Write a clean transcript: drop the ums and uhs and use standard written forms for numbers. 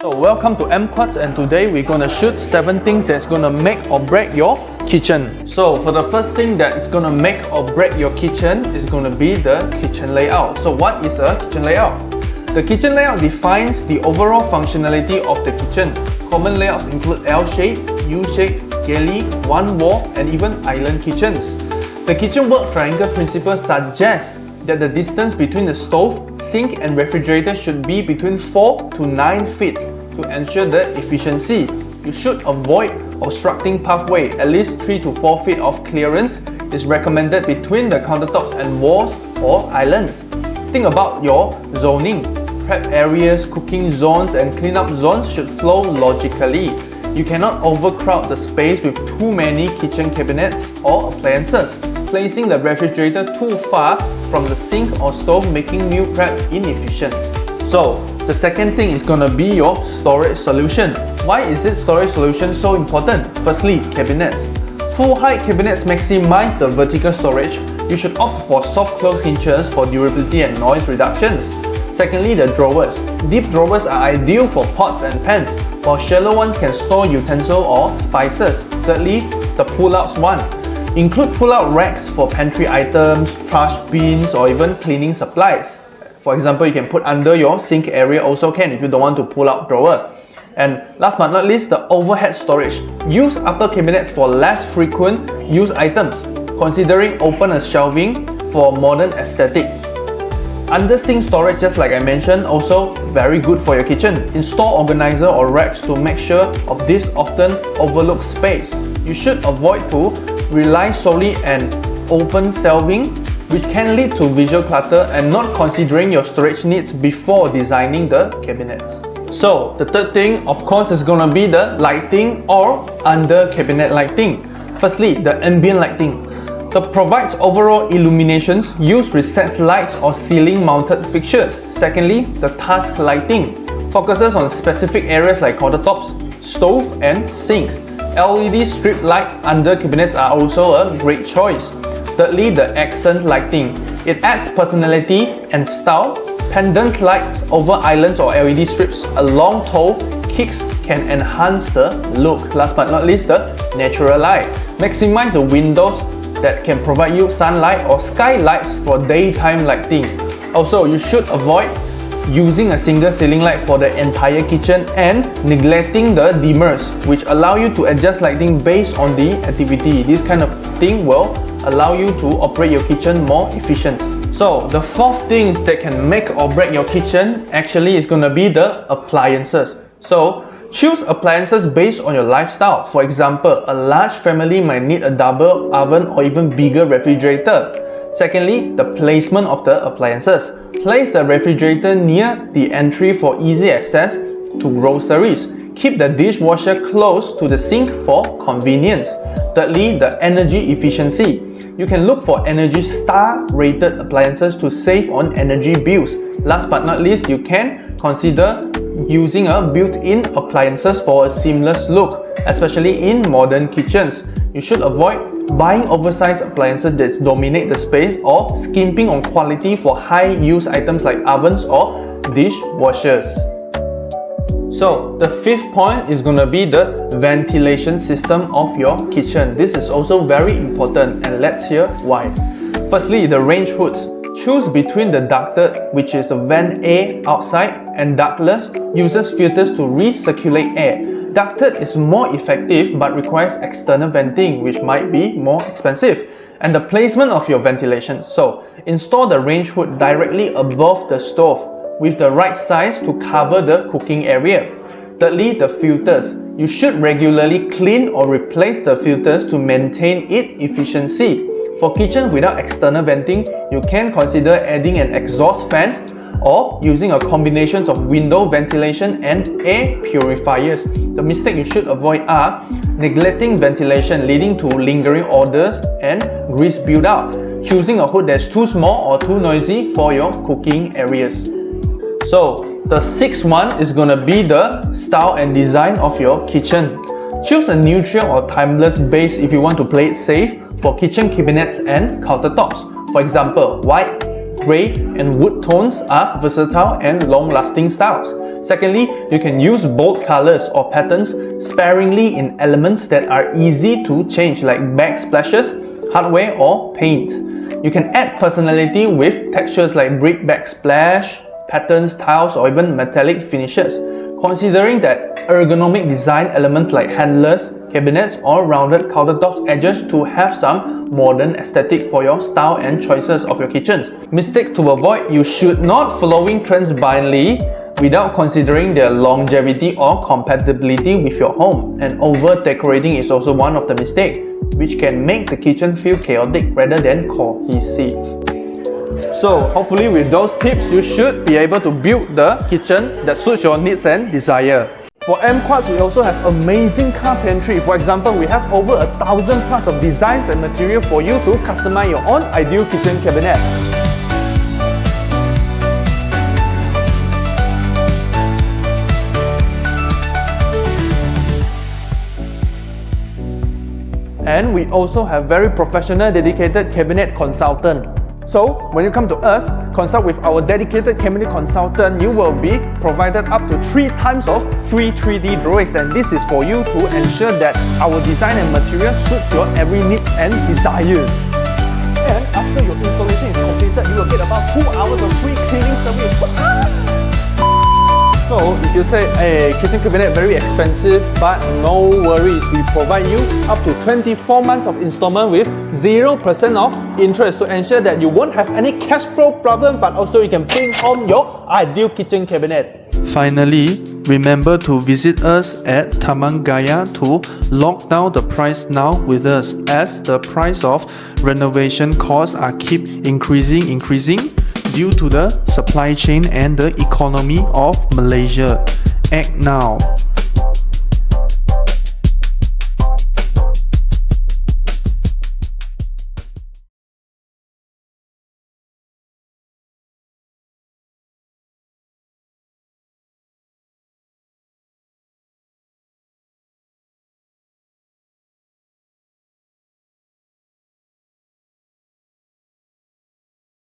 So welcome to AmpQuartz, and today we're gonna shoot 7 things that's gonna make or break your kitchen. So for the first thing that is gonna make or break your kitchen is gonna be the kitchen layout. So what is a kitchen layout? The kitchen layout defines the overall functionality of the kitchen. Common layouts include L-shape, U-shape, galley, one wall, and even island kitchens. The kitchen work triangle principle suggests that the distance between the stove, sink and refrigerator should be between 4 to 9 feet to ensure the efficiency. You should avoid obstructing pathway. At least 3 to 4 feet of clearance is recommended between the countertops and walls or islands. Think about your zoning. Prep areas, cooking zones and cleanup zones should flow logically. You cannot overcrowd the space with too many kitchen cabinets or appliances, placing the refrigerator too far from the sink or stove, making meal prep inefficient. So, the second thing is gonna be your storage solution. Why is storage solution so important? Firstly, cabinets. Full height cabinets maximize the vertical storage. You should opt for soft close hinges for durability and noise reductions. Secondly, the drawers. Deep drawers are ideal for pots and pans, while shallow ones can store utensils or spices. Thirdly, the pull-outs one. Include pull-out racks for pantry items, trash bins, or even cleaning supplies. For example, you can put under your sink area also can if you don't want to pull out drawer. And last but not least, the overhead storage. Use upper cabinets for less frequent use items, considering open as shelving for modern aesthetic. Under sink storage, just like I mentioned, also very good for your kitchen. Install organizer or racks to make sure of this often overlooked space. You should avoid to rely solely on open shelving, which can lead to visual clutter and not considering your storage needs before designing the cabinets. So the third thing, of course, is gonna be the lighting or under cabinet lighting. Firstly, the ambient lighting. That provides overall illuminations. Use recessed lights or ceiling mounted fixtures. Secondly, the task lighting focuses on specific areas like countertops, stove and sink. LED strip light under cabinets are also a great choice. Thirdly, the accent lighting. It adds personality and style. Pendant lights over islands or LED strips along tall kicks can enhance the look. Last but not least, the natural light. Maximize the windows that can provide you sunlight or skylights for daytime lighting. Also, you should avoid using a single ceiling light for the entire kitchen and neglecting the dimmers, which allow you to adjust lighting based on the activity. This kind of thing will allow you to operate your kitchen more efficient. So the fourth thing that can make or break your kitchen actually is going to be the appliances. So choose appliances based on your lifestyle. For example, a large family might need a double oven or even bigger refrigerator. Secondly, the placement of the appliances. Place the refrigerator near the entry for easy access to groceries. Keep the dishwasher close to the sink for convenience. Thirdly, the energy efficiency. You can look for Energy Star rated appliances to save on energy bills. Last but not least, you can consider using a built-in appliances for a seamless look, especially in modern kitchens. You should avoid buying oversized appliances that dominate the space or skimping on quality for high-use items like ovens or dishwashers. So the fifth point is going to be the ventilation system of your kitchen. This is also very important, and let's hear why. Firstly, the range hoods. Choose between the ducted, which is the vent A outside, and ductless uses filters to recirculate air. Ducted is more effective but requires external venting, which might be more expensive. And the placement of your ventilation. So install the range hood directly above the stove with the right size to cover the cooking area. Thirdly, the filters. You should regularly clean or replace the filters to maintain its efficiency. For kitchen without external venting, you can consider adding an exhaust fan or using a combination of window ventilation and air purifiers. The mistake you should avoid are neglecting ventilation, leading to lingering odors and grease buildup. Choosing a hood that's too small or too noisy for your cooking areas. So the sixth one is gonna be the style and design of your kitchen. Choose a neutral or timeless base if you want to play it safe for kitchen cabinets and countertops. For example, white, grey and wood tones are versatile and long-lasting styles. Secondly, you can use bold colors or patterns sparingly in elements that are easy to change like backsplashes, hardware or paint. You can add personality with textures like brick backsplash, patterns, tiles or even metallic finishes. Considering that ergonomic design elements like handlers, cabinets or rounded countertops edges to have some modern aesthetic for your style and choices of your kitchens. Mistake to avoid: you should not following trends blindly without considering their longevity or compatibility with your home. And over decorating is also one of the mistakes, which can make the kitchen feel chaotic rather than cohesive. So hopefully with those tips, you should be able to build the kitchen that suits your needs and desire. For AmpQuartz, we also have amazing carpentry. For example, we have over 1,000 plus of designs and material for you to customize your own ideal kitchen cabinet. And we also have very professional, dedicated cabinet consultant. So, when you come to us, consult with our dedicated cabinet consultant, you will be provided up to 3 times of free 3D drawings, and this is for you to ensure that our design and material suits your every need and desires. And after your installation is completed, you will get about 2 hours of free cleaning service. So, if you say, hey, kitchen cabinet very expensive, but no worries, we provide you up to 24 months of installment with 0% of interest to ensure that you won't have any cash flow problem, but also you can bring home your ideal kitchen cabinet. Finally, remember to visit us at Taman Gaya to lock down the price now with us, as the price of renovation costs are keep increasing due to the supply chain and the economy of Malaysia. Act now.